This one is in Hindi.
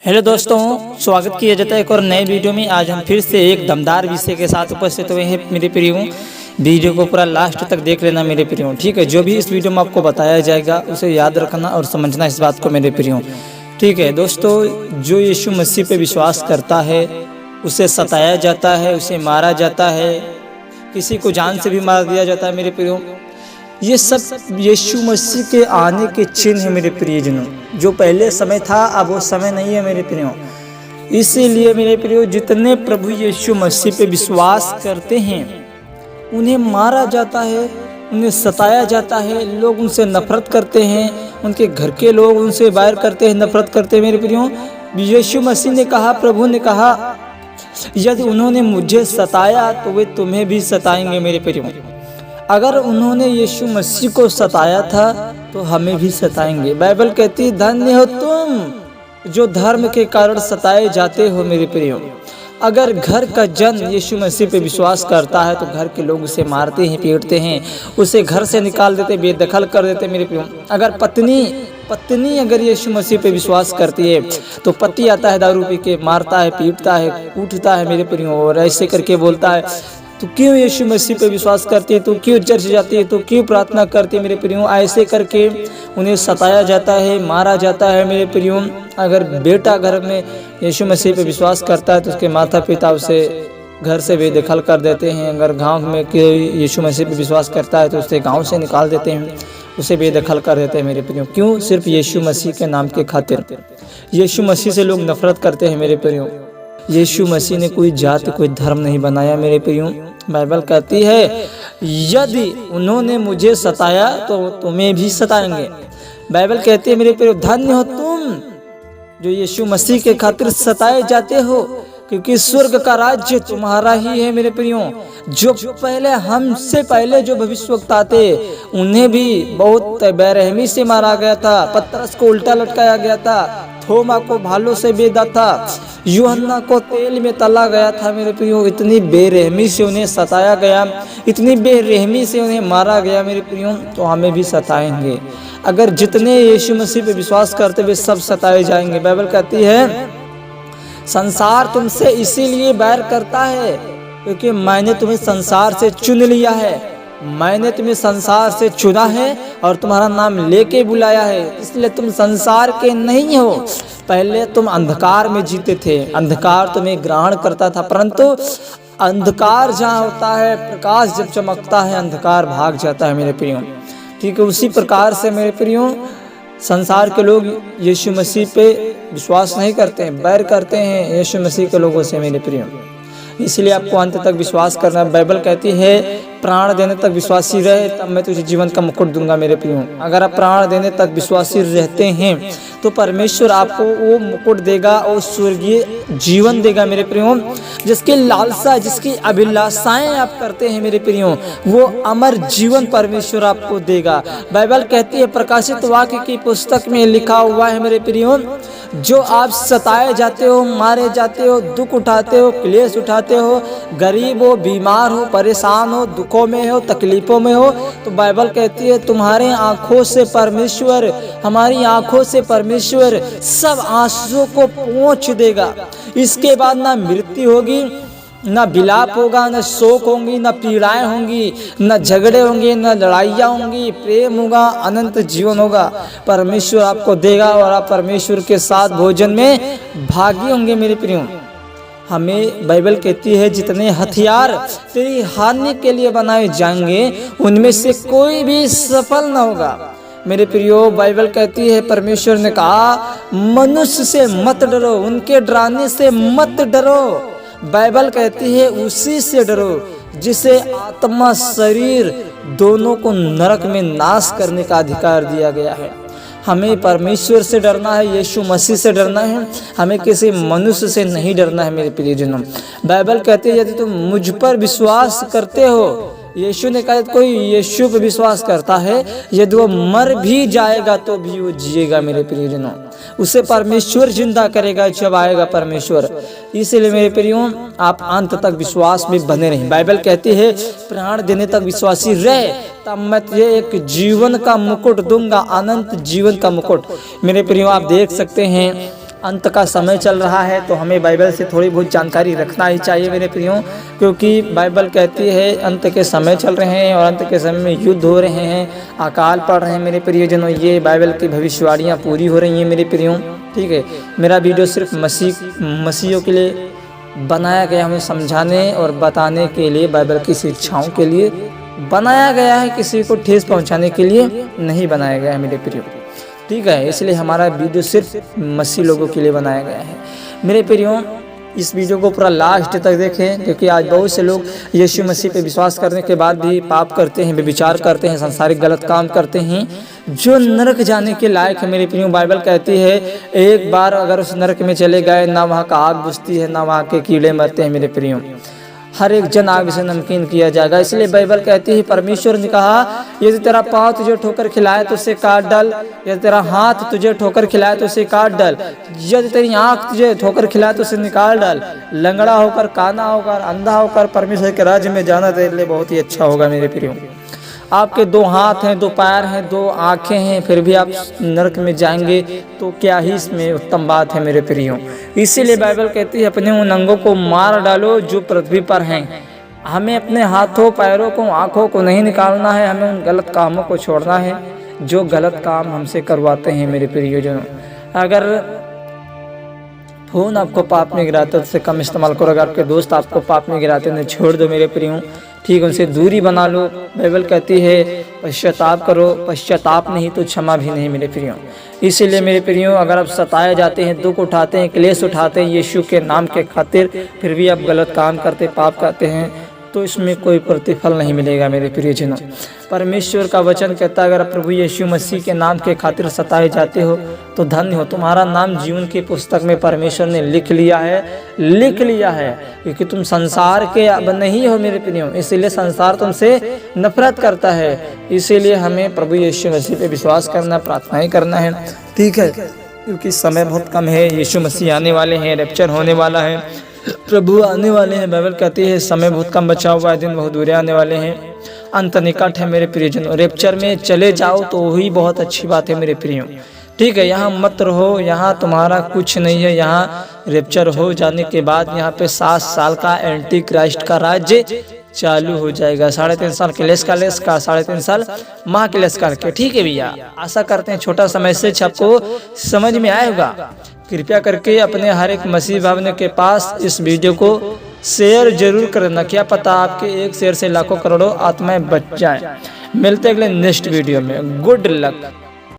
हेलो दोस्तों, स्वागत किया जाता है एक और नए वीडियो में। आज हम फिर से एक दमदार विषय के साथ उपस्थित हुए हैं मेरे प्रियो। वीडियो को पूरा लास्ट तक देख लेना मेरे प्रियो, ठीक है। जो भी इस वीडियो में आपको बताया जाएगा उसे याद रखना और समझना इस बात को मेरे प्रियो, ठीक है। दोस्तों, जो यीशु मसीह पे विश्वास करता है उसे सताया जाता है, उसे मारा जाता है, किसी को जान से भी मार दिया जाता है मेरे प्रियो। ये सब यीशु मसीह के आने के चिन्ह है मेरे प्रियजनों। जो पहले समय था अब वो समय नहीं है मेरे प्रियो। इसीलिए मेरे प्रियो, जितने प्रभु यीशु मसीह पे विश्वास करते हैं उन्हें मारा जाता है, उन्हें सताया जाता है, लोग उनसे नफरत करते हैं, उनके घर के लोग उनसे बैर करते हैं, नफरत करते हैं मेरे प्रियो। यीशु मसीह ने कहा, प्रभु ने कहा, यदि उन्होंने मुझे सताया तो वे तुम्हें भी सताएंगे मेरे प्रियो। अगर उन्होंने यीशु मसीह को सताया था तो हमें भी सताएंगे। बाइबल कहती है, धन्य हो तुम जो धर्म के कारण सताए जाते हो मेरे प्रियो। अगर घर का जन यीशु मसीह पे विश्वास करता है तो घर के लोग उसे मारते हैं, पीटते हैं, उसे घर से निकाल देते, बेदखल कर देते मेरे प्रियो। अगर पत्नी अगर यीशु मसीह पे विश्वास करती है तो पति आता है, दारू पी के मारता है, पीटता है, कूटता है मेरे प्रियो, और ऐसे करके बोलता है, तो क्यों यीशु मसीह पे विश्वास करती है, तो क्यों चर्च जाती है, तो क्यों प्रार्थना करती है मेरे प्रियो। ऐसे करके उन्हें सताया जाता है, मारा जाता है मेरे प्रियो। अगर बेटा घर में यीशु मसीह पे विश्वास करता है तो उसके माता पिता उसे घर से बेदखल कर देते हैं। अगर गांव में कोई यीशु मसीह पे विश्वास करता है तो उसे गांव से निकाल देते हैं, उसे बेदखल कर देते हैं मेरे प्रियो। क्यों? सिर्फ यीशु मसीह के नाम के खातिर। यीशु मसीह से लोग नफरत करते हैं मेरे प्रियो। यीशु मसीह ने कोई जाति, कोई धर्म नहीं बनाया मेरे प्रियो। बाइबल कहती है, यदि उन्होंने मुझे सताया तो तुम्हें भी सताएंगे। बाइबल कहती है मेरे प्रियो, धन्य हो तुम जो यीशु मसीह के खातिर सताए जाते हो, क्योंकि स्वर्ग का राज्य तुम्हारा ही है मेरे प्रियो। जो पहले हमसे पहले जो भविष्यवक्ता थे उन्हें भी बहुत बेरहमी से मारा गया था, पतरस को उल्टा लटकाया गया था, थोमा को भालों से बेधा था, यूहन्ना को तेल में तला गया था मेरे प्रियो। इतनी बेरहमी से उन्हें सताया गया, इतनी बेरहमी से उन्हें मारा गया मेरे प्रियो। तो हमें भी सताएंगे। अगर जितने यीशु मसीह पे विश्वास करते वे सब सताए जाएंगे। बाइबल कहती है, संसार तुमसे इसीलिए बैर करता है क्योंकि मैंने तुम्हें संसार से चुन लिया है। मैंने तुम्हें संसार से चुना है और तुम्हारा नाम लेके बुलाया है, इसलिए तुम संसार के नहीं हो। पहले तुम अंधकार में जीते थे, अंधकार तुम्हें ग्रहण करता था, परंतु अंधकार जहाँ होता है, प्रकाश जब चमकता है, अंधकार भाग जाता है मेरे प्रियो। ठीक है, उसी प्रकार से मेरे प्रियो संसार के लोग यीशु मसीह पे विश्वास नहीं करते हैं, बैर करते हैं यीशु मसीह के लोगों से मेरे प्रियो। इसलिए आपको अंत तक विश्वास करना। बाइबल कहती है, प्राण देने तक विश्वासी रहे तब मैं तुझे जीवन का मुकुट दूंगा मेरे प्रियो। अगर आप प्राण देने तक विश्वासी रहते हैं तो परमेश्वर आपको वो मुकुट देगा और स्वर्गीय जीवन देगा मेरे प्रियो। जिसकी लालसा, जिसकी अभिलाषाएं आप करते हैं मेरे प्रियो, वो अमर जीवन परमेश्वर आपको देगा। बाइबल कहती है, प्रकाशित वाक्य की पुस्तक में लिखा हुआ है मेरे प्रियो, जो आप सताए जाते हो, मारे जाते हो, दुख उठाते हो, क्लेश उठाते हो, गरीब हो, बीमार हो, परेशान हो, दुखों में हो, तकलीफों में हो, तो बाइबल कहती है तुम्हारे आंखों से परमेश्वर, हमारी आंखों से परमेश्वर सब आंसुओं को पोंछ देगा। इसके बाद ना मृत्यु होगी, ना विलाप होगा, न शोक होंगी, न पीड़ाएं होंगी, न झगड़े होंगे, न लड़ाइयाँ होंगी, प्रेम होगा, अनंत जीवन होगा परमेश्वर आपको देगा और आप परमेश्वर के साथ भोजन में भागी होंगे मेरे प्रियो। हमें बाइबल कहती है, जितने हथियार तेरी हानि के लिए बनाए जाएंगे उनमें से कोई भी सफल न होगा मेरे प्रियो। बाइबल कहती है, परमेश्वर ने कहा, मनुष्य से मत डरो, उनके डराने से मत डरो। बाइबल कहती है, उसी से डरो जिसे आत्मा शरीर दोनों को नरक में नाश करने का अधिकार दिया गया है। हमें परमेश्वर से डरना है, यीशु मसीह से डरना है, हमें किसी मनुष्य से नहीं डरना है मेरे प्रियजनों। बाइबल कहती है, यदि तुम मुझ पर विश्वास करते हो, यीशु ने कहा, कोई यीशु पर विश्वास करता है, यदि वो मर भी जाएगा तो भी वो जिएगा मेरे प्रियजनों। उसे परमेश्वर जिंदा करेगा जब आएगा परमेश्वर। इसलिए मेरे प्रियो, आप अंत तक विश्वास में बने रहें। बाइबल कहती है, प्राण देने तक विश्वासी रहे तब मैं तुझे एक जीवन का मुकुट दूंगा, अनंत जीवन का मुकुट। मेरे प्रियो, आप देख सकते हैं अंत का समय चल रहा है, तो हमें बाइबल से थोड़ी बहुत जानकारी रखना ही चाहिए मेरे प्रियो, क्योंकि बाइबल कहती है अंत के समय चल रहे हैं और अंत के समय में युद्ध हो रहे हैं, अकाल पड़ रहे हैं मेरे प्रियजनों। ये बाइबल की भविष्यवाणियाँ पूरी हो रही हैं मेरे प्रियो। ठीक है, मेरा वीडियो सिर्फ मसीहियों के लिए बनाया गया, हमें समझाने और बताने के लिए, बाइबल की शिक्षाओं के लिए बनाया गया है, किसी को ठेस पहुंचाने के लिए नहीं बनाया गया है मेरे प्रियो। ठीक है, इसलिए हमारा वीडियो सिर्फ मसीह लोगों के लिए बनाया गया है मेरे प्रियो। इस वीडियो को पूरा लास्ट तक देखें, क्योंकि आज बहुत से लोग यीशु मसीह पे विश्वास करने के बाद भी पाप करते हैं, विचार करते हैं, संसारिक गलत काम करते हैं, जो नरक जाने के लायक है मेरे प्रियो। बाइबल कहती है एक बार अगर उस नरक में चले गए, ना वहाँ का आग बुझती है, ना वहाँ के कीड़े मरते हैं मेरे प्रियो। हर एक जन आग से नमकीन किया जाएगा। इसलिए बाइबल कहती है, परमेश्वर ने कहा यदि तेरा पाँव तुझे ठोकर खिलाए तो उसे काट डाल, यदि तेरा हाथ तुझे ठोकर खिलाए तो उसे काट डाल, यदि तेरी आँख तुझे ठोकर खिलाए तो उसे निकाल डाल। लंगड़ा होकर, काना होकर, अंधा होकर परमेश्वर के राज्य में जाना तेरे लिए बहुत ही अच्छा होगा मेरे प्रियो। आपके 2 हाथ हैं, 2 पैर हैं, 2 आँखें हैं, फिर भी आप नरक में जाएंगे, तो क्या ही इसमें उत्तम बात है मेरे प्रियो। इसीलिए बाइबल कहती है अपने उन अंगों को मार डालो जो पृथ्वी पर हैं। हमें अपने हाथों, पैरों को, आँखों को नहीं निकालना है, हमें उन गलत कामों को छोड़ना है जो गलत काम हमसे करवाते हैं मेरे प्रियजनों। अगर फ़ोन आपको पाप में गिराते हैं उससे कम इस्तेमाल करो। अगर आपके दोस्त आपको पाप में गिराते हैं छोड़ दो मेरे प्रियो। ठीक, उनसे दूरी बना लो। बाइबल कहती है पश्चाताप करो, पश्चाताप नहीं तो क्षमा भी नहीं मेरे प्रियो। इसीलिए मेरे प्रियो, अगर आप सताए जाते हैं, दुख उठाते हैं, क्लेश उठाते हैं यीशु के नाम के खातिर, फिर भी आप गलत काम करते, पाप करते हैं, तो इसमें कोई प्रतिफल नहीं मिलेगा मेरे प्रियजनों। परमेश्वर का वचन कहता है अगर प्रभु यीशु मसीह के नाम के खातिर सताए जाते हो तो धन्य हो, तुम्हारा नाम जीवन की पुस्तक में परमेश्वर ने लिख लिया है, क्योंकि तुम संसार के अब नहीं हो मेरे प्रियो। इसीलिए संसार तुमसे नफरत करता है। इसीलिए हमें प्रभु यीशु मसीह पे विश्वास करना, प्रार्थना ही करना है। ठीक है, क्योंकि समय बहुत कम है, यीशु मसीह आने वाले हैं, रैप्चर होने वाला है, प्रभु आने वाले हैं। बाइबल कहती है समय बहुत कम बचा हुआ है, दिन बहुत दूर आने वाले हैं, अंत निकट है मेरे प्रियजनों। रैप्चर में चले जाओ तो वही बहुत अच्छी बात है मेरे प्रियो। ठीक है, यहाँ मत रहो, यहाँ तुम्हारा कुछ नहीं है। यहाँ रैप्चर हो जाने के बाद यहाँ पे 7 साल का एंटी क्राइस्ट का राज्य चालू हो जाएगा। 3.5 साल क्लेश का 3.5 साल महाक्लेश करके। ठीक है भैया, आशा करते हैं छोटा सा मैसेज आपको समझ में आएगा। कृपया करके अपने हर एक मसीह भावने के पास इस वीडियो को शेयर जरूर करना। क्या पता आपके एक शेयर से लाखों करोड़ों आत्माएं बच जाएं। मिलते हैं अगले नेक्स्ट वीडियो में। Good luck.